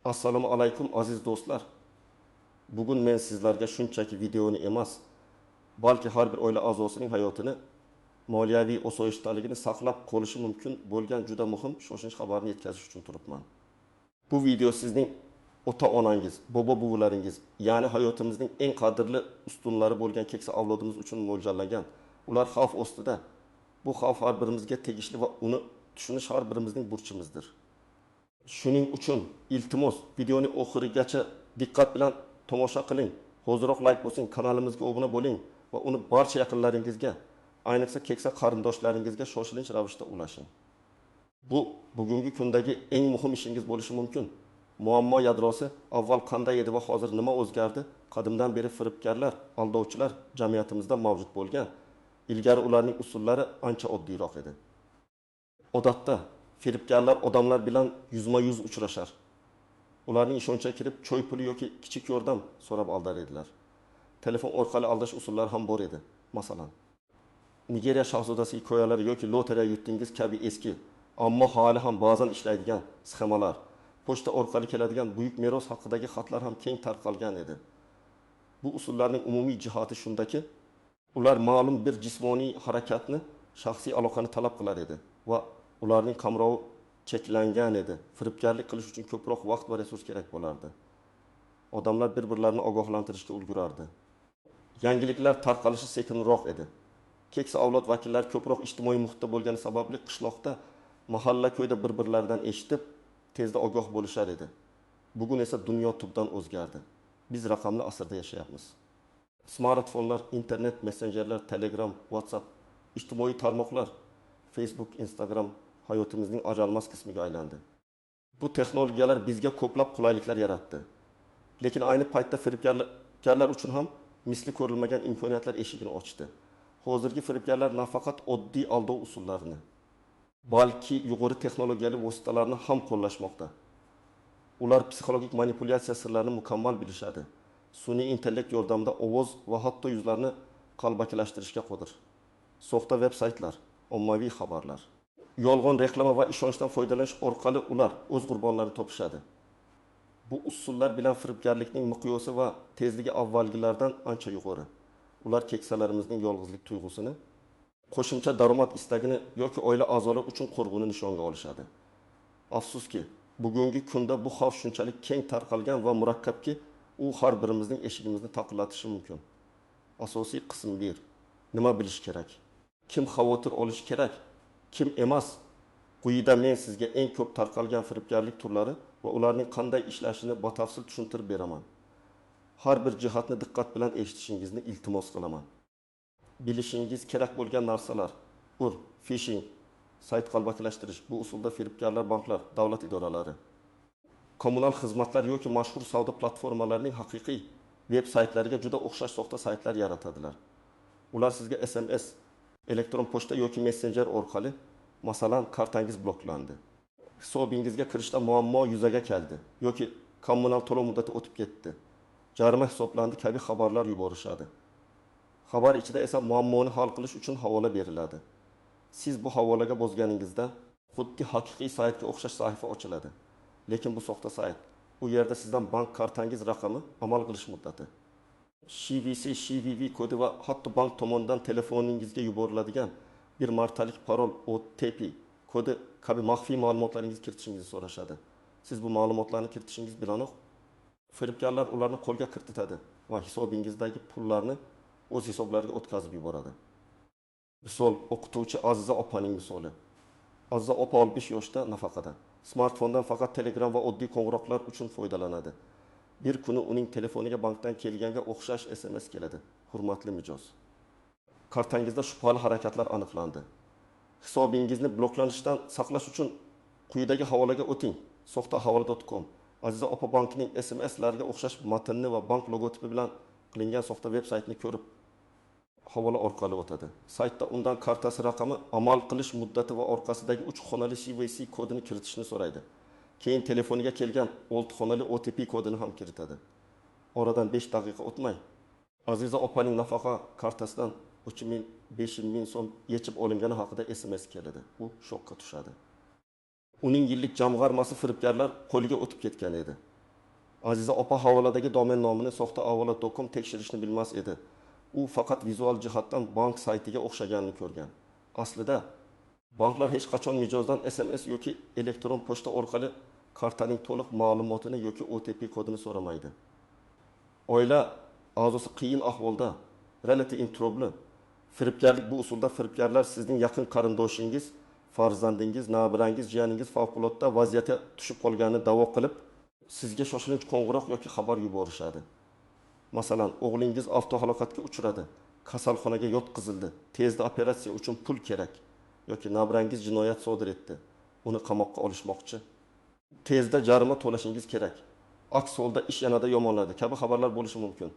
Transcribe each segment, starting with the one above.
Assalomu alaykum aziz do'stlar. Bugun men sizlarga shunchaki videoni emas, balki har bir oila a'zosining hayotini, moliyaviy osoyishtaligini saqlab qolishi mumkin bo'lgan juda muhim shoshinch xabarni yetkazish uchun turibman. Bu video sizning ota-onangiz, bobo-buvlaringiz, ya'ni hayotimizning eng qadrli ustunlari bo'lgan keksa avlodimiz uchun mo'ljallangan. Ular xavf ostida. Bu xavf har birimizga tegishli va uni tushunish har birimizning burchimizdir. Shuning uchun iltimos videoni oxirigacha diqqat bilan tomosha qiling. Hoziroq like bosing, kanalimizga obuna bo'ling va uni barcha yaqinlaringizga, ayniqsa keksa qarindoshlaringizga shoshilinch ravishda ulashing. Bu bugungi kundagi eng muhim ishingiz bo'lishi mumkin. Muammo yadrosi avval qanday edi va hozir nima o'zgardi? Qadimdan beri firibgarlar, aldovchilar jamiyatimizda mavjud bo'lgan. Ilgari ularning usullari ancha oddiyroq edi. Odatda firibgarlar odamlar bilan yuzma-yuz uchrashar. Ularning ishonchiga kirib, cho'y puli yoki kichik yordam so'rab aldar edilar. Telefon orqali aldash usullari ham bor edi. Masalan, Nigeriya shahzodasi hikoyalari yoki loteriya yutdingiz kabi eski, ammo hali ham ba'zan ishlaydigan sxemalar, pochta orqali keladigan buyuk meros haqidagi xatlar ham keng tarqalgan edi. Bu usullarning umumiy jihati shundaki, ular ma'lum bir jismoniy harakatni, shaxsiy aloqani talab qilar edi va ularning qamrovi cheklangan edi. Firibgarlik qilish uchun ko'proq vaqt va resurs kerak bo'lardi. Odamlar bir-birlarini ogohlantirishga ulgurardi. Yangiliklar tarqalishi sekinroq edi. Keksa avlod vakillari ko'proq ijtimoiy muhitda bo'lgani sababli qishloqda, mahalla ko'yda bir-birlaridan eshitib, tezda ogoh bo'lishar edi. Bugun esa dunyo tubdan o'zgardi. Biz raqamli asrda yashayapmiz. Smartfonlar, internet, messenjerlar, Telegram, WhatsApp, ijtimoiy tarmoqlar, Facebook, Instagram hayotimizning ajralmas qismiga aylandi. Bu texnologiyalar bizga ko'plab qulayliklar yaratdi. Lekin ayni paytda firibgarlar uchun ham misli ko'rilmagan imkoniyatlar eshigini ochdi. Hozirgi firibgarlar nafaqat oddiy aldov usullarini, balki yuqori texnologiyali vositalarni ham qo'llashmoqda. Ular psixologik manipulyatsiya sirlarini mukammal bilishadi. Sun'iy intellekt yordamida ovoz va hatto yuzlarni qalbakilashtirishga qodir. Soxta veb-saytlar, ommaviy xabarlar, yolg'on reklama va ishonchdan foydalanish orqali ular o'z qurbonlarini topishadi. Bu usullar bilan firibgarlikning miqyosi va tezligi avvalgilardan ancha yuqori. Ular keksalarimizning yolg'izlik tuyg'usini, qo'shimcha daromad istagini yoki oila a'zolari uchun qo'rg'uni nishonga olishadi. Afsuski, bugungi kunda bu xavf shunchalik keng tarqalgan va murakkabki, u har birimizning eshigimizni taqillatishi mumkin. Asosiy qism 1. Nima bilish kerak? Kim xavotir olish kerak? Kim emas? Quyida men sizga eng ko'p tarqalgan firibgarlik turlari va ularning qanday ishlashini batafsil tushuntirib beraman. Har bir jihatni diqqat bilan eshitishingizni iltimos qilaman. Bilishingiz kerak bo'lgan narsalar: phishing, sayt qalbakilashtirish, bu usulda firibgarlar banklar, davlat idoralari, kommunal xizmatlar yoki mashhur savdo platformalarining haqiqiy veb-saytlariga juda o'xshash soxta saytlar yaratadilar. Ular sizga SMS, elektron pochta yoki messenjer orqali, masalan, kartangiz bloklandi, hisobingizga kirishda muammo yuzaga keldi yoki kommunal to'lov muddati o'tib ketdi, jarima hisoblandi kabi xabarlar yuborishadi. Xabar ichida esa muammoni hal qilish uchun havola beriladi. Siz bu havolaga bosganingizda xuddi haqiqiy saytga o'xshash sahifa ochiladi. Lekin bu soxta sayt. U yerda sizdan bank kartangiz raqami, amal qilish muddati, CVV kodi va hatto bank tomonidan telefoningizga yuboriladigan bir martalik parol, OTP kodi kabi maxfiy ma'lumotlaringizni kiritishingizni so'rashadi. Siz bu ma'lumotlarni kiritishingiz bilanoq firibgarlar ularni qo'lga kiritadi va hisobingizdagi pullarni o'z hisoblariga o'tkazib yuboradi. Misol, o'qituvchi Aziza opaning misoli. Aziza opa 60 yoshda, nafaqada. Smartfondan faqat Telegram va oddiy qo'ng'iroqlar uchun foydalanadi. Bir kuni uning telefoniga bankdan kelganga o'xshash SMS keladi. Hurmatli mijoz, kartangizda shubhali harakatlar aniqlandi. Hisobingizni bloklanishdan saqlash uchun quyidagi havolaga o'ting: soxtahavala.com. Aziza opa bankining SMS-lariga o'xshash matnni va bank logotipi bilan qilingan soxta veb-saytni ko'rib, havola orqali o'tadi. Saytda undan kartasi raqami, amal qilish muddati va orqasidagi 3 xonali CVC kodini kiritishni so'raydi. Keyin telefoniga kelgan 6 xonali OTP kodini ham kiritadi. Oradan 5 daqiqa o'tmay, Aziza opaning nafaqa kartasidan 3.000-5.000 so'm yechib olingani haqida SMS keladi. U shokka tushadi. Uning yillik jamg'armasi firibgarlar qo'liga o'tib ketgan edi. Aziza opa havoladagi domen nomini soxta avola.com tekshirishni bilmas edi. U faqat vizual jihatdan bank saytiga o'xshaganini ko'rgan. Aslida banklar hech qachon mijozdan SMS yoki elektron pochta orqali kartaning to'liq ma'lumotini yoki OTP kodini so'ramaydi. Oila a'zosi qiyin ahvolda, relativ introbli. Firibgarlik bu usulda firibgarlar sizning yaqin qarindoshingiz, farzandingiz, nabirangiz, jiyaningiz favqulodda vaziyatga tushib qolganini da'vo qilib, sizga shoshilinch qo'ng'iroq yoki xabar yuborishadi. Masalan, o'g'lingiz avtohalokatga uchradi, kasalxonaga yotqizildi, tezda operatsiya uchun pul kerak yoki nabirangiz jinoyat sodir etdi, uni qamoqqa olishmoqchi. Tezda jarima to'lashingiz kerak. Aks holda ish yanada yomonladi kabi xabarlar bo'lishi mumkin.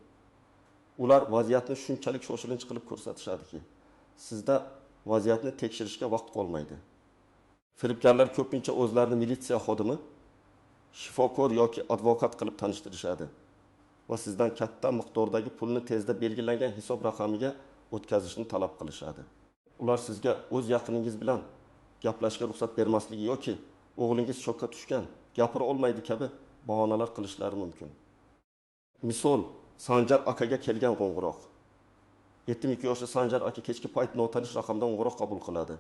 Ular vaziyatni shunchalik shoshilinch qilib ko'rsatishadiki, sizda vaziyatni tekshirishga vaqt qolmaydi. Firibgarlar ko'pincha o'zlarini militsiya xodimi, shifokor yoki advokat qilib tanishtirishadi va sizdan katta miqdordagi pulni tezda belgilangan hisob raqamiga o'tkazishni talab qilishadi. Ular sizga o'z yaqiningiz bilan gaplashishga ruxsat bermasligi yoki o'g'lingiz shokka tushgan, gapira olmaydi kabi bahonalar qilishlari mumkin. Misol, Sanjar akaga kelgan qo'ng'iroq. 72 yoshli Sanjar aka kechki payt notanish raqamdan qo'ng'iroq qabul qiladi.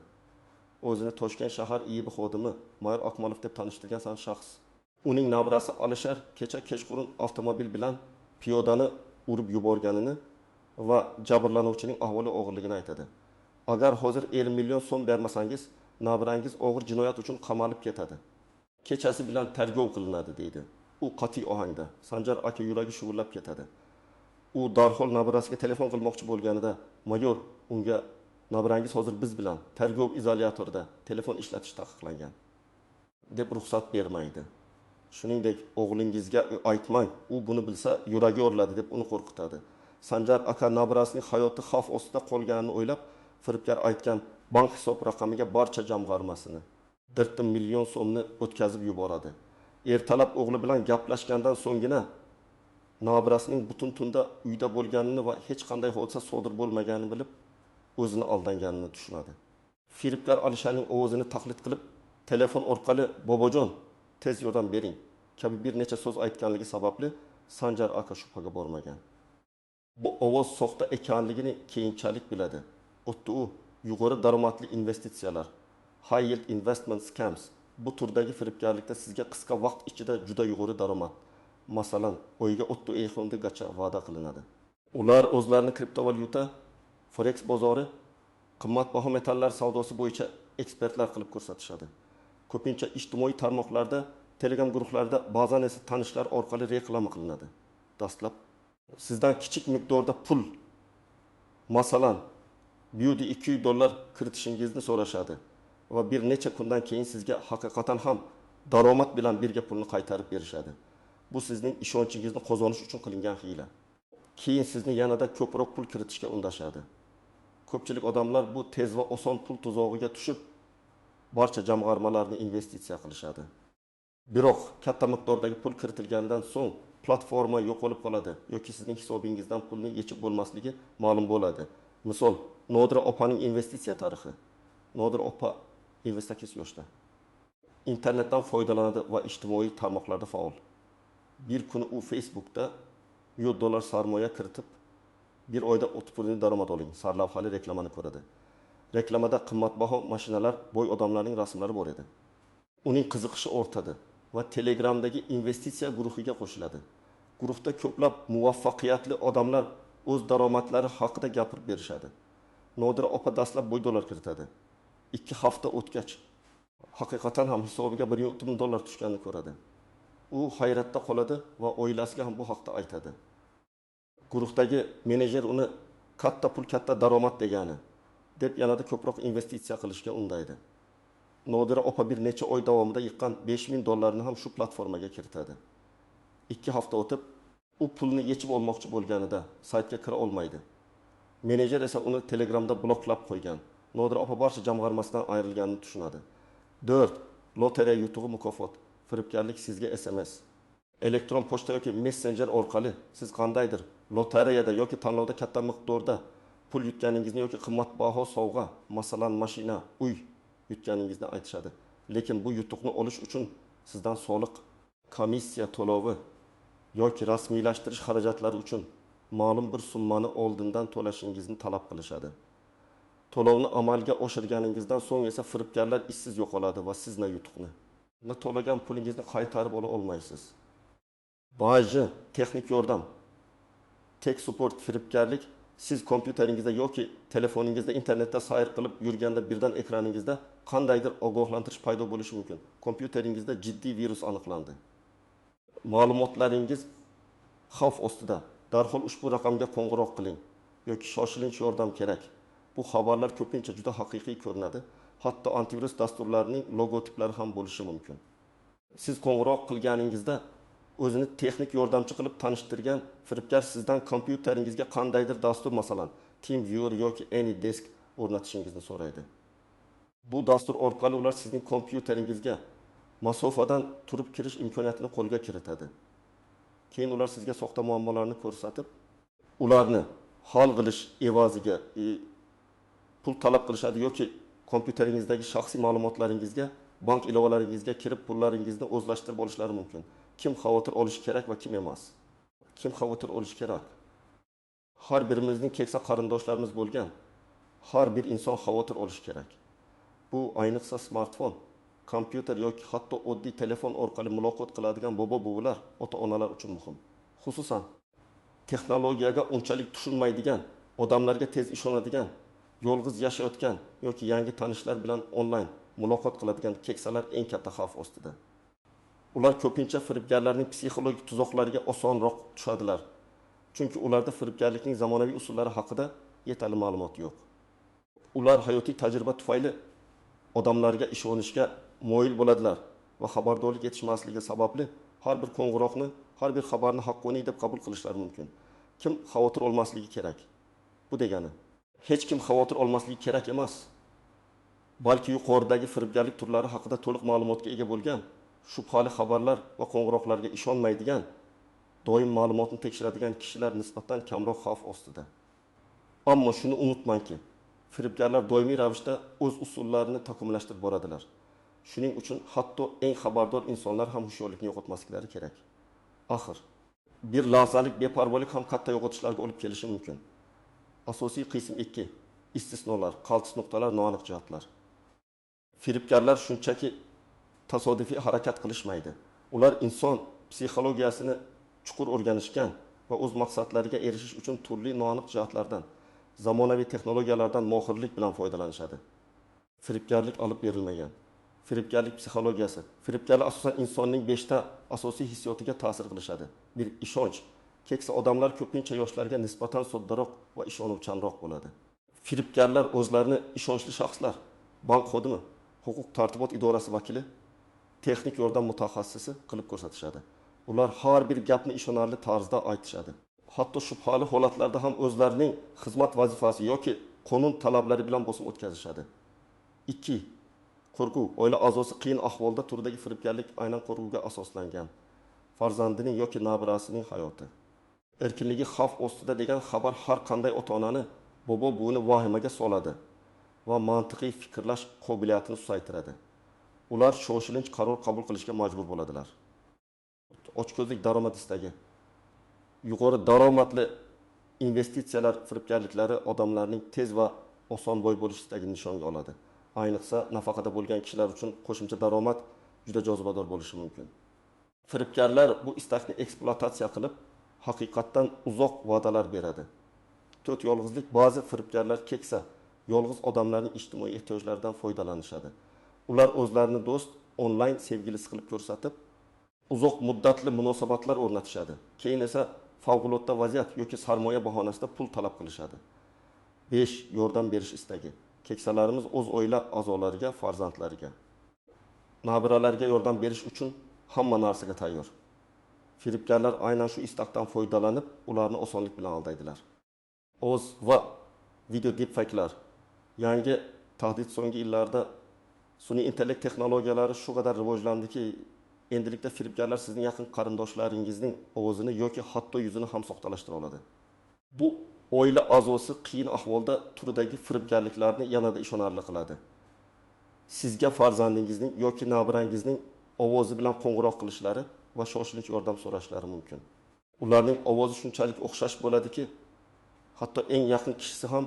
O'zini Toshkent shahar IIB xodimi Mayor Akmalov deb tanishtirgan shaxs. Uning nabirasi Alishar kecha kechqurun avtomobil bilan piyodani urib yuborganini va jabrlanuvchining ahvoli og'irligini aytadi. Agar hozir 50 million so'm bermasangiz, nabirangiz og'ir jinoyat uchun qamalib ketadi. Kechasi bilan tergov qilinadi deydi. U qat'iy ohangda. Sanjar aka yuragi shuvillab ketadi. U darhol nabirasiga telefon qilmoqchi bo'lganida, mayor unga nabirangiz hozir biz bilan tergov izolyatorida telefon ishlatish taqiqlangan deb ruxsat bermaydi. Shuningdek, o'g'lingizga aytmang, u buni bilsa yuragi yoriladi deb uni qo'rqitadi. Sanjar aka nabirasining hayoti xavf ostida qolganini o'ylab, firibgar aytgan bank hisob raqamiga barcha jamg'armasini 4 million so'mni o'tkazib yuboradi. Ertalab o'g'li bilan gaplashgandan so'nggina nabirasining butun tunda uyda bo'lganini va hech qanday hodisa sodir bo'lmaganini bilib, o'zini aldanganini tushunadi. Firibgar Alisharning ovozini taqlid qilib, telefon orqali "Bobojon, tez yordam bering" kabi bir necha so'z aytganligi sababli Sanjar aka shubhaga bormagan. Bu ovoz soxta ekanligini keyinchalik biladi. O'tdi u yuqori daromadli investitsiyalar, high yield investment scams bu turdagi firibgarlikda sizga qisqa vaqt ichida juda yuqori daromad, masalan, oyga 30 gacha va'da qilinadi. Ular o'zlarini kriptovalyuta, forex bozori, qimmatbaho metallar savdosi bo'yicha ekspertlar qilib ko'rsatishadi. Ko'pincha ijtimoiy tarmoqlarda, Telegram guruhlarida, ba'zan esa tanishlar orqali reklama qilinadi. Dastlab sizdan kichik miqdorda pul, masalan, byudi $200 kiritishingizni so'rashadi va bir necha kundan keyin sizga haqiqatan ham daromad bilan birga pulni qaytarib berishadi. Bu sizning ishonchingizni qozonish uchun qilingan hiyla. Keyin sizni yanada ko'proq pul kiritishga undashadi. Ko'pchilik odamlar bu tez va oson pul tuzog'iga tushib, barcha jamg'armalarni investitsiya qilishadi. Biroq katta miqdordagi pul kiritilgandan so'ng platforma yo'qolib qoladi yoki sizning hisobingizdan pulni yechib bo'lmasligi ma'lum bo'ladi. Misol, Nodira opaning investitsiya tarixi. Nodira opa 28 yoshda. İnternetdan foydalanadi va ijtimoiy tarmoqlarda faol. Bir kuni u Facebookda $100 sarmoya kiritib, bir oyda 30% daromad oling sarlavhali reklamani ko'radi. Reklamada qimmatbaho mashinalar, boy odamlarning rasmlari bor edi. Uning qiziqishi ortadi va Telegramdagi investitsiya guruhiga qo'shiladi. Guruhda ko'plab muvaffaqiyatli odamlar o'z daromadlari haqida gapirib berishadi. Nodira opa dastlab $1 kiritadi. 2 hafta o'tgach, haqiqatan ham hisobiga $100,000 tushganini ko'radi. U hayratda qoladi va oilasiga ham bu haqda aytadi. Guruhdagi menejer uni katta pul, katta daromad degani deb yanada ko'proq investitsiya qilishga undaydi. Nodira opa bir necha oy davomida yiqqan $5,000 ham shu platformaga kiritadi. 2 hafta o'tib, u pulni yechib olmoqchi bo'lganida saytga kira olmaydi. Menejer esa uni Telegramda bloklab qo'ygan. Nodira opa barcha jamg'armasidan ayrilganini tushunadi. 4. Lotereya yutug'i mukofot. Firibgarlik sizga SMS. Elektron pochta yoki messenjer orqali siz qandaydir lotereyada yoki tanlovda katta miqdorda pul yutganingizni yoki qimmatbaho sovg'a, masalan mashina, uy yutganingizni aytishadi. Lekin bu yutuqni olish uchun sizdan soliq, komissiya to'lovi yoki rasmiylashtirish xarajatlari uchun ma'lum bir summani oldindan to'lashingizni talab qilishadi. To'lovni amalga oshirganingizdan so'ng esa firibgarlar ishsiz yo'qoladi va sizni yutuqni. To'lagan pulingizni qaytarib ola olmaysiz. Baji, texnik yordam, tech support firibgarlik siz kompyuteringizda yoki telefoningizda internetda sayr qilib yurganda birdan ekraningizda qandaydir ogohlantirish paydo bo'lishi mumkin. Kompyuteringizda jiddiy virus aniqlandi. Ma'lumotlaringiz xavf ostida. Darhol ushbu raqamga qo'ng'iroq qiling yoki shoshilinch yordam kerak. Bu xabarlar ko'pincha juda haqiqiy ko'rinadi. Hatto antivirus dasturlarining logotiplari ham bo'lishi mumkin. Siz qo'ng'iroq qilganingizda o'zini texnik yordamchi qilib tanishtirgan firibgar sizdan kompyuteringizga qandaydir dastur, masalan, TeamViewer yoki AnyDesk o'rnatishingizni so'raydi. Bu dastur orqali ular sizning kompyuteringizga masofadan turib kirish imkoniyatini qo'lga kiritadi. Keyin ular sizga soxta muammolarni ko'rsatib, ularni hal qilish evaziga pul talab qilishadi yoki kompyuteringizdagi shaxsiy ma'lumotlaringizga, bank ilovalaringizga kirib pullaringizni o'zlashtirib olishlari mumkin. Kim xavotir olishi kerak va kim emas? Kim xavotir olishi kerak? Har birimizning keksa qarindoshlarimiz bo'lgan. Har bir inson xavotir olishi kerak. Bu ayniqsa smartfon, kompyuter yoki hatto oddiy telefon orqali muloqot qiladigan bobo-buvilar, ota-onalar uchun muhim. Xususan, texnologiyaga unchalik tushunmaydigan, odamlarga tez ishonadigan, yolg'iz yashayotgan yoki yangi tanishlar bilan onlayn muloqot qiladigan keksalar eng katta xavf ostida. Ular ko'pincha firibgarlarning psixologik tuzoqlariga osonroq tushadilar. Chunki ularda firibgarlikning zamonaviy usullari haqida yetarli ma'lumot yo'q. Ular hayotiy tajriba tufayli odamlarga ishonishga moyil bo'ladilar va xabardorlik yetishmasligi sababli har bir qo'ng'iroqni, har bir xabarni haqqoniy deb qabul qilishlari mumkin. Kim xavotir olmasligi kerak? Bu degani hech kim xavotir olmasligi kerak emas. Balki yuqoridagi firibgarlik turlari haqida to'liq ma'lumotga ega bo'lgan, shubhali xabarlar va qo'ng'iroqlarga ishonmaydigan, doim ma'lumotni tekshiradigan kishilar nisbatan kamroq xavf ostida. Ammo shuni unutmangki, firibgarlar doimiy ravishda o'z usullarini takomillashtirib boradilar. Shuning uchun hatto eng xabardor insonlar ham hushyorlikni yo'qotmasliklari kerak. Axir, bir lahzalik beparvolik ham katta yo'qotishlarga olib kelishi mumkin. Asosiy qism 2. Istisnolar, qaltis nuqtalar, noaniq jihatlar. Firibgarlar shunchaki tasodifiy harakat qilishmaydi. Ular inson psixologiyasini chuqur o'rganishgan va o'z maqsadlariga erishish uchun turli noaniq jihatlardan, zamonaviy texnologiyalardan mohirlik bilan foydalanishadi. Firibgarlik olib berilmagan. Firibgarlik psixologiyasi. Firibgarlar asosan insonning 5 ta asosiy hissiyotiga ta'sir qilishadi. Bir, ishonch. Keksa odamlar ko'pincha yoshlarga nisbatan soddaroq va ishonuvchanroq bo'ladi. Firibgarlar o'zlarini ishonchli shaxslar, bank xodimi, huquq tartibot idorasi vakili, texnik yordam mutaxassisi qilib ko'rsatishadi. Ular har bir gapni ishonarli tarzda aytishadi. Hatto shubhali holatlarda ham o'zlarining xizmat vazifasi yoki qonun talablari bilan bosim o'tkazishadi. 2. Qo'rquv. Oila a'zosi qiyin ahvolda turdagi firibgarlik aynan qo'rquvga asoslangan. Farzandining yoki nabirasining hayoti. Erkinligi xavf ostida degan xabar har qanday ota-onani, bobo-buvini vahimaga soladi va mantiqiy fikrlash qobiliyatini susaytiradi. Ular shoshilinch qaror qabul qilishga majbur bo'ladilar. Ochko'zlik daromad istagi. Yuqori daromadli investitsiyalar firibgarliklari odamlarning tez va oson boy bo'lish istagini nishonga oladi. Ayniqsa nafaqada bo'lgan kishilar uchun qo'shimcha daromad juda jozibador bo'lishi mumkin. Firibgarlar bu istakni ekspluatatsiya qilib, haqiqatdan uzoq va'dalar beradi. 4. Yolg'izlik. Ba'zi firibgarlar keksa, yolg'iz odamlarning ijtimoiy ehtiyojlaridan foydalanishadi. Ular o'zlarini do'st, onlayn sevgilisi qilib ko'rsatib, uzoq muddatli munosabatlar o'rnatishadi. Keyin esa favqulodda vaziyat yoki sarmoya bahonasida pul talab qilishadi. 5. Yordam berish istagi. Keksalarimiz o'z oila a'zolariga, farzandlariga, nabiralarga yordam berish uchun hamma narsaga tayyor. Firibgarlar aynan shu istakdan foydalanib, ularni osonlik bilan aldaydilar. Ovoz va video deepfake'lar. Yangi tahdid so'nggi yillarda sun'iy intellekt texnologiyalari shu qadar rivojlandiki, endilikda firibgarlar sizning yaqin qarindoshlaringizning ovozini yoki hatto yuzini ham soxtalashtira oladi. Bu oila a'zosi qiyin ahvolda turdagi firibgarliklarni yanada ishonarli qiladi. Sizga farzandingizning yoki nabirangizning ovozi bilan qo'ng'iroq qilishlari va shoshilinch yordam so'rashlari mumkin. Ularning ovozi shunchalik o'xshash bo'ladiki, hatto eng yaqin kishisi ham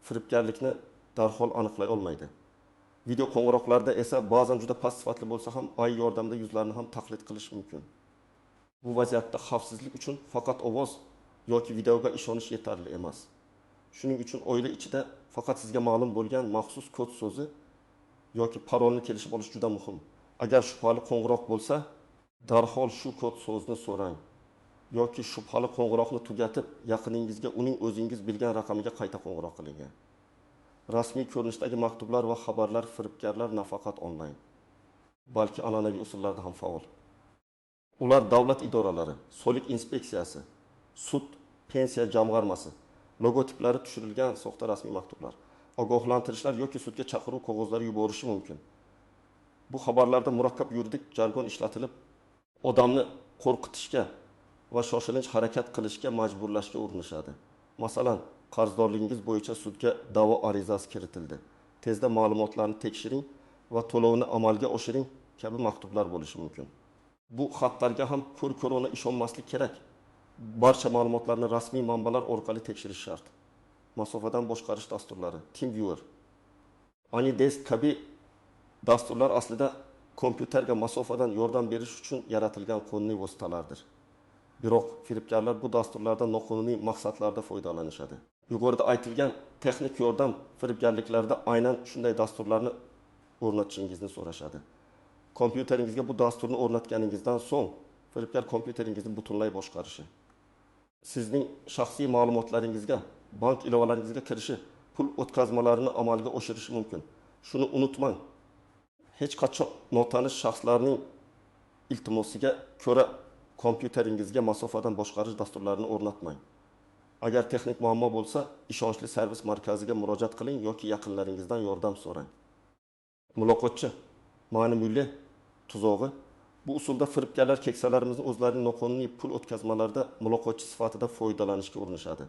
firibgarlikni darhol aniqlay olmaydi. Video qo'ng'iroqlarda esa ba'zan juda past sifatli bo'lsa ham AI yordamida yuzlarni ham taqlid qilish mumkin. Bu vaziyatda xavfsizlik uchun faqat ovoz yoki videoga ishonish yetarli emas. Shuning uchun oila ichida faqat sizga ma'lum bo'lgan maxsus kod so'zi yoki parolni kelishib olish juda muhim. Agar shubhali qo'ng'iroq bo'lsa, darhol shu kod so'zni so'rang. Yoki shubhali qo'ng'iroqni tugatib, yaqiningizga uning o'zingiz bilgan raqamiga qayta qo'ng'iroq qiling. Rasmiy ko'rinishdagi maktublar va xabarlar firibgarlar nafaqat onlayn, balki an'anaviy usullarda ham faol. Ular davlat idoralari, soliq inspeksiyasi, sud, pensiya jamg'armasi, logotiplari tushirilgan soxta rasmiy maktublar, ogohlantirishlar yoki sudga chaqiruv qog'ozlari yuborishi mumkin. Bu xabarlarda murakkab yuridik jargon ishlatilib, odamni qo'rqitishga va shoshilinch harakat qilishga majburlashga urinishadi. Masalan, qarzdorligingiz bo'yicha sudga da'vo arizasi kiritildi. Tezda ma'lumotlarni tekshiring va to'lovni amalga oshiring kabi maktublar bo'lishi mumkin. Bu xatlarga ham ko'r-ko'rona ishonmaslik kerak. Barcha ma'lumotlarni rasmiy manbalar orqali tekshirish shart. Masofadan boshqarish dasturlari, TeamViewer, AnyDesk kabi dasturlar aslida kompyuterga masofadan yordam berish uchun yaratilgan qonuniy vositalardir. Biroq firibgarlar bu dasturlardan noqonuniy maqsadlarda foydalanishadi. Yuqorida aytilgan texnik yordam firibgarliklarda aynan shunday dasturlarni o'rnatishingizni so'rashadi. Kompyuteringizga bu dasturni o'rnatganingizdan so'ng firibgar kompyuteringizni butunlay boshqarishi, sizning shaxsiy ma'lumotlaringizga, bank ilovalaringizga kirishi, pul o'tkazmalarini amalga oshirishi mumkin. Shuni unutmang. Hech qachon notanish shaxslarning iltimosiga ko'ra kompyuteringizga masofadan boshqarish dasturlarini o'rnatmang. Agar texnik muammo bo'lsa, ishonchli servis markaziga murojaat qiling yoki yaqinlaringizdan yordam so'rang. Muloqotchi, ma'ni mulli tuzog'i. Bu usulda firibgarlar keksalarimizni o'zlarining noqonuniy pul o'tkazmalarida muloqotchi sifatida foydalanishga urinishadi.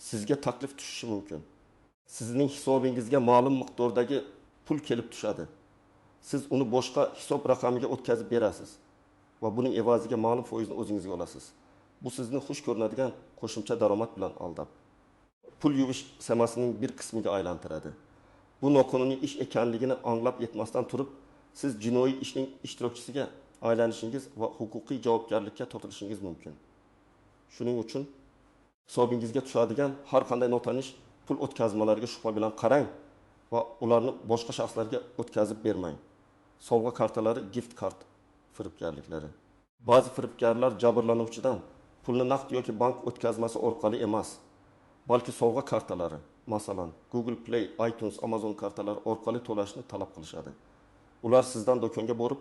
Sizga taklif tushishi mumkin. Sizning hisobingizga ma'lum miqdordagi pul kelib tushadi. Siz uni boshqa hisob raqamiga o'tkazib berasiz va buning evaziga ma'lum foizni o'zingizga olasiz. Bu sizni xush ko'rinadigan qo'shimcha daromad bilan aldab, pul yuvish samasining bir qismiga aylantiradi. Bu noqonuniy ish ekanligini anglab yetmasdan turib, siz jinoiy ishning ishtirokchisiga aylanishingiz va huquqiy javobgarlikka tortilishingiz mumkin. Shuning uchun hisobingizga tushadigan har qanday notanish pul o'tkazmalariga shubha bilan qarang va ularni boshqa shaxslarga o'tkazib bermang. Sovg'a kartalari, gift kart firibgarliklari. Ba'zi firibgarlar jabrlanuvchidan pulni naqd yoki bank o'tkazmasi orqali emas, balki sovg'a kartalari, masalan, Google Play, iTunes, Amazon kartalari orqali to'lashni talab qilishadi. Ular sizdan do'konga borib,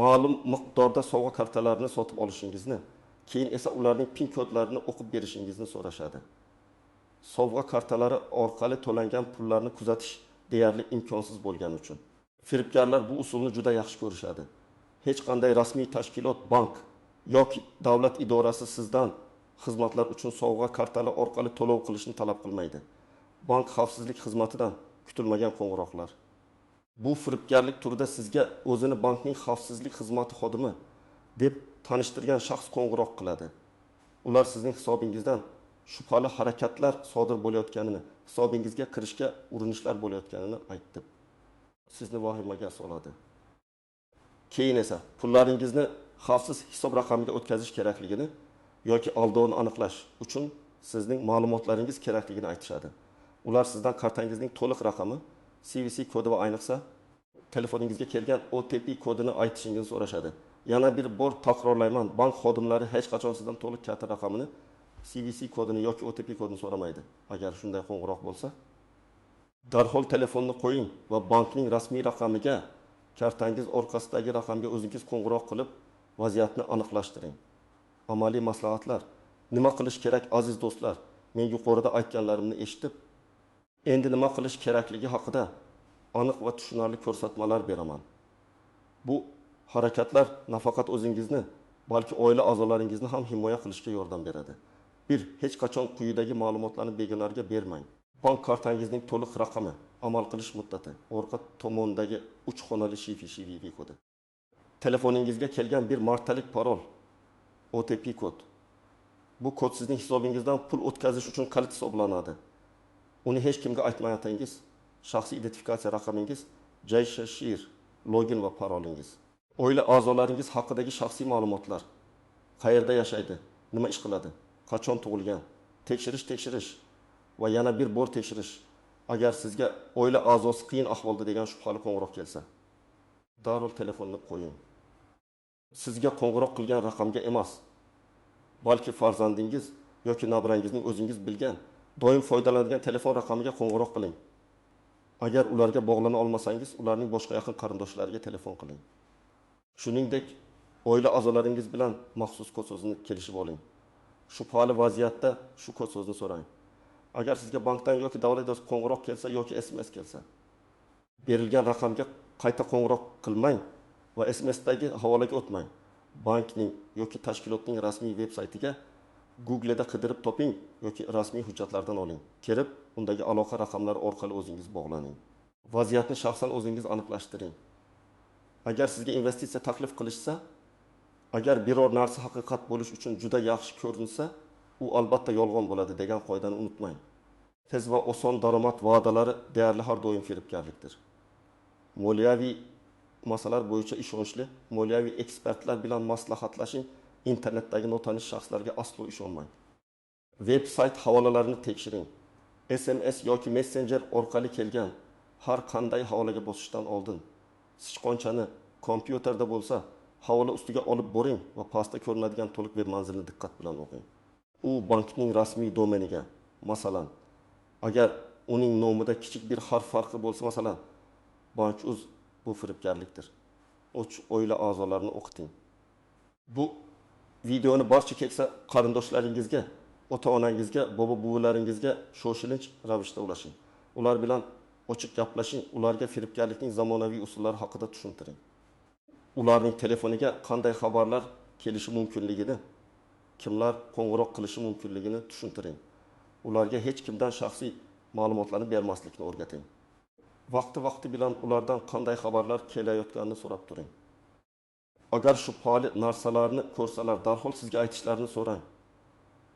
ma'lum miqdorda sovg'a kartalarini sotib olishingizni, keyin esa ularning PIN kodlarini o'qib berishingizni so'rashadi. Sovg'a kartalari orqali to'langan pullarni kuzatish deyarli imkonsiz bo'lgani uchun firibgarlar bu usulni juda yaxshi ko'rishadi. Hech qanday rasmiy tashkilot, bank yoki davlat idorasi sizdan xizmatlar uchun sovg'a kartalari orqali to'lov qilishni talab qilmaydi. Bank xavfsizlik xizmatidan kutilmagan qo'ng'iroqlar. Bu firibgarlik turida sizga o'zini bankning xavfsizlik xizmati xodimi deb tanishtirgan shaxs qo'ng'iroq qiladi. Ular sizning hisobingizdan shubhali harakatlar sodir bo'layotganini, hisobingizga kirishga urinishlar bo'layotganini aytdi. Sizni vahimaga soladi. Keyin esa pullaringizni xavfsiz hisob raqamiga o'tkazish kerakligini yoki aldovni aniqlash uchun sizning ma'lumotlaringiz kerakligini aytishadi. Ular sizdan kartangizning to'liq raqami, CVC kodi va ayniqsa telefoningizga kelgan OTP kodini aytishingizni so'rashadi. Yana bir bor takrorlayman, bank xodimlari hech qachon sizdan to'liq karta raqamini, CVC kodini yoki OTP kodini so'ramaydi. Agar shunday qo'ng'iroq bo'lsa, darhol telefonni qo'ying va bankning rasmiy raqamiga, kartangiz orqasidagi raqamga o'zingiz qo'ng'iroq qilib, vaziyatni aniqlashtiring. Amaliy maslahatlar. Nima qilish kerak aziz do'stlar? Men yuqorida aytganlarimni eshitib, endi nima qilish kerakligi haqida aniq va tushunarli ko'rsatmalar beraman. Bu harakatlar nafaqat o'zingizni, balki oila a'zolaringizni ham himoya qilishga yordam beradi. 1. Hech qachon quyidagi ma'lumotlarni begonalarga bermang. Bank kartangizning to'liq raqami, amal qilish muddati, orqa tomondagi 3 xonali shifre kodi. telefoningizga kelgan bir martalik parol, OTP kod. Bu kod sizning hisobingizdan pul o'tkazish uchun kalit hisoblanadi. Uni hech kimga aytmayotingiz, shaxsiy identifikatsiya raqamingiz, Jay Shashir, login va parolingiz. Oila a'zolaringiz haqidagi shaxsiy ma'lumotlar, qayerda yashaydi, nima ish qiladi, qachon tug'ilgan, tekshirish va yana bir bor tekshirish. Agar sizga oila a'zosi qiyin ahvolda degan shubhali qo'ng'iroq kelsa, darhol telefonni qo'ying. Sizga qo'ng'iroq qilgan raqamga emas, balki farzandingiz yoki nabirangizning o'zingiz bilgan, doim foydalanadigan telefon raqamiga qo'ng'iroq qiling. Agar ularga bog'lana olmasangiz, ularning boshqa yaqin qarindoshlariga telefon qiling. Shuningdek, oila a'zolaringiz bilan maxsus kod so'zini kelishib oling. Shubhali vaziyatda shu kod so'zni so'rang. Agar sizga bankdan yoki davlat idorasidan qo'ng'iroq kelsa yoki SMS kelsa, berilgan raqamga qayta qo'ng'iroq qilmang va SMSdagi havolaga o'tmang. Bankning yoki tashkilotning rasmiy veb-saytiga Google'da qidirib toping yoki rasmiy hujjatlardan oling. Kirib, undagi aloqa raqamlari orqali o'zingiz bog'laning. Vaziyatni shaxsan o'zingiz aniqlashtiring. Agar sizga investitsiya taklif qilishsa, agar biror narsa haqiqat bo'lish uchun juda yaxshi ko'rinsa, u albatta yolg'on bo'ladi degan qoidani unutmang. Tez va oson daromad va'dalari deyarli har doim firibgarlikdir. Moliyaviy masalalar bo'yicha ishonchli, moliyaviy ekspertlar bilan maslahatlashing, internetdagi notanish shaxslarga aslo ishonmang. Veb-sayt havolalarini tekshiring. SMS yoki messenger orqali kelgan har qanday havolaga bosishdan oldin sichqonchani kompyuterda bo'lsa, havola ustiga olib boring va pastda ko'rinadigan to'liq web manzilini diqqat bilan o'qing. U bankning rasmiy domeniga, masalan, agar uning nomida kichik bir harf farqi bo'lsa, masalan, Bank.uz, bu firibgarlikdir. Oila a'zolarini o'qiting. Bu videoni barcha keksa qarindoshlaringizga, ota-onangizga, bobo-buvalaringizga shoshilinch ravishda ulashing. Ular bilan ochiq gaplashing, ularga firibgarlikning zamonaviy usullari haqida tushuntiring. Ularning telefoniga qanday xabarlar kelishi mumkinligini, kimlar qo'ng'iroq qilishi mumkinligini tushuntiring. Ularga hech kimdan shaxsiy ma'lumotlarni bermaslikni o'rgating. Vaqti bilan ulardan qanday xabarlar kelayotganini so'rab turing. Agar shubhali narsalarni ko'rsalar, darhol sizga aytishlarini so'rang.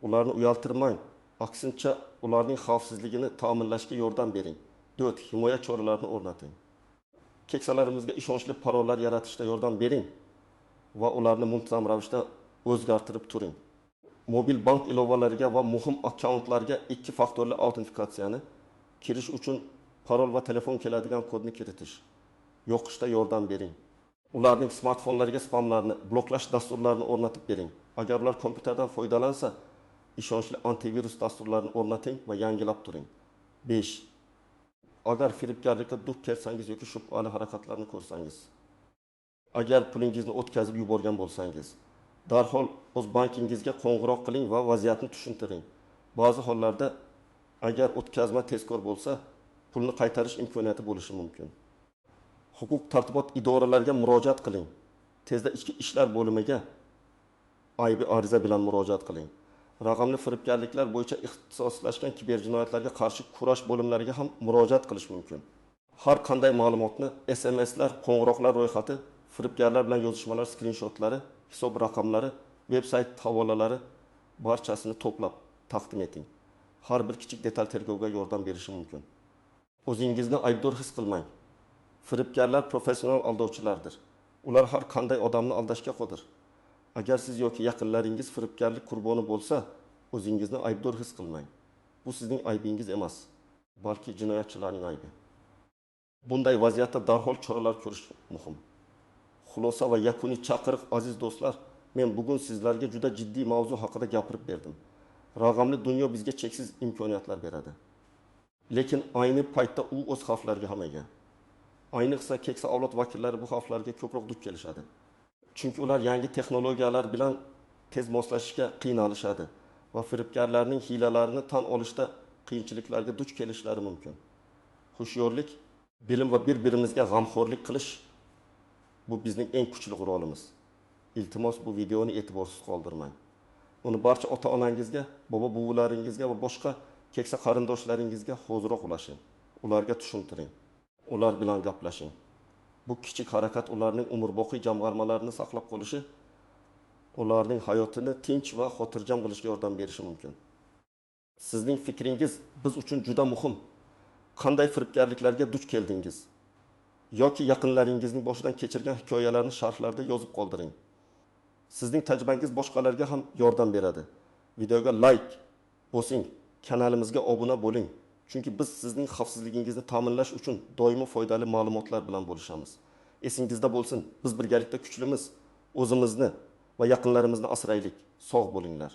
Ularni uyaltirmang, aksincha ularning xavfsizligini ta'minlashga yordam bering. 4. Himoya choralarini o'rnating. Keksalarimizga ishonchli parollar yaratishda yordam bering va ularni muntazam ravishda o'zgartirib turing. Mobil bank ilovalariga va muhim akkauntlarga 2 faktorli autentifikatsiyani kirish uchun parol va telefon keladigan kodni kiritish, yoqishda yordam bering. Ularning smartfonlariga spamlarni bloklash dasturlarini o'rnatib bering. Agar ular kompyuterdan foydalansa, ishonchli antivirus dasturlarini o'rnating va yangilab turing. 5. Agar firibgarlikka duch kelsangiz yoki shubhali harakatlarni ko'rsangiz, agar pulingizni o'tkazib yuborgan bo'lsangiz, darhol o'z bankingizga qo'ng'iroq qiling va vaziyatni tushuntiring. Ba'zi hollarda agar o'tkazma tezkor bo'lsa, pulni qaytarish imkoniyati bo'lishi mumkin. Huquq tartibot idoralariga murojaat qiling. Tezda ichki ishlar bo'limiga aybi ariza bilan murojaat qiling. Raqamli firibgarliklar bo'yicha ixtisoslashgan kiberjinoyatlarga qarshi kurash bo'limlariga ham murojaat qilish mumkin. Har qanday ma'lumotni SMSlar, qo'ng'iroqlar ro'yxati, firibgarlar bilan yozishmalar skrinshotlari, hisob raqamlari, veb-sayt havolalari barchasini to'plab taqdim eting. Har bir kichik detal tergovga yordam berishi mumkin. O'zingizni aybdor his qilmang. Firibgarlar professional aldovchilardir. Ular har qanday odamni aldashga qodir. Agar siz yoki yaqinlaringiz firibgarlik qurboni bo'lsa, o'zingizni aybdor his qilmang. Bu sizning aybingiz emas, balki jinoyatchilarning aybi. Bunday vaziyatda darhol choralar ko'rish muhim. Xulosa va yakuniy chaqiriq, aziz do'stlar, men bugun sizlarga juda jiddiy mavzu haqida gapirib berdim. Raqamli dunyo bizga cheksiz imkoniyatlar beradi. Lekin ayni paytda u o'z xavflariga ham ega. Ayniqsa keksa avlod vakillari bu xavflarga ko'proq duch kelishadi. Chunki ular yangi texnologiyalar bilan tez moslashishga qiynalishadi va firibgarlarning hiylalarini tan olishda qiyinchiliklarga duch kelishlari mumkin. Hushyorlik, bilim va bir-birimizga g'amxo'rlik qilish bu bizning eng kuchli qurolimiz. Iltimos bu videoni e'tiborsiz qoldirmang. Uni barcha ota-onangizga, bobo-buvalaringizga va boshqa keksa qarindoshlaringizga hoziroq ulashing. Ularga tushuntiring. Ular bilan gaplashing. bu kichik harakat ularning umrboqiy jamg'armalarini saqlab qolishi, ularning hayotini tinch va xotirjam qilishga yordam berishi mumkin. Sizning fikringiz biz uchun juda muhim. Qanday firibgarliklarga duch keldingiz? Yoki yaqinlaringizning boshidan kechirgan hikoyalarni sharhlarda yozib qoldiring. Sizning tajribangiz boshqalarga ham yordam beradi. Videoga like bosing, kanalimizga obuna bo'ling. Chunki biz sizning xavfsizligingizni ta'minlash uchun doimo foydali ma'lumotlar bilan bo'lishamiz. Esingizda bo'lsin, biz birgalikda kuchlimiz. O'zimizni va yaqinlarimizni asraylik. Sog' bo'linglar.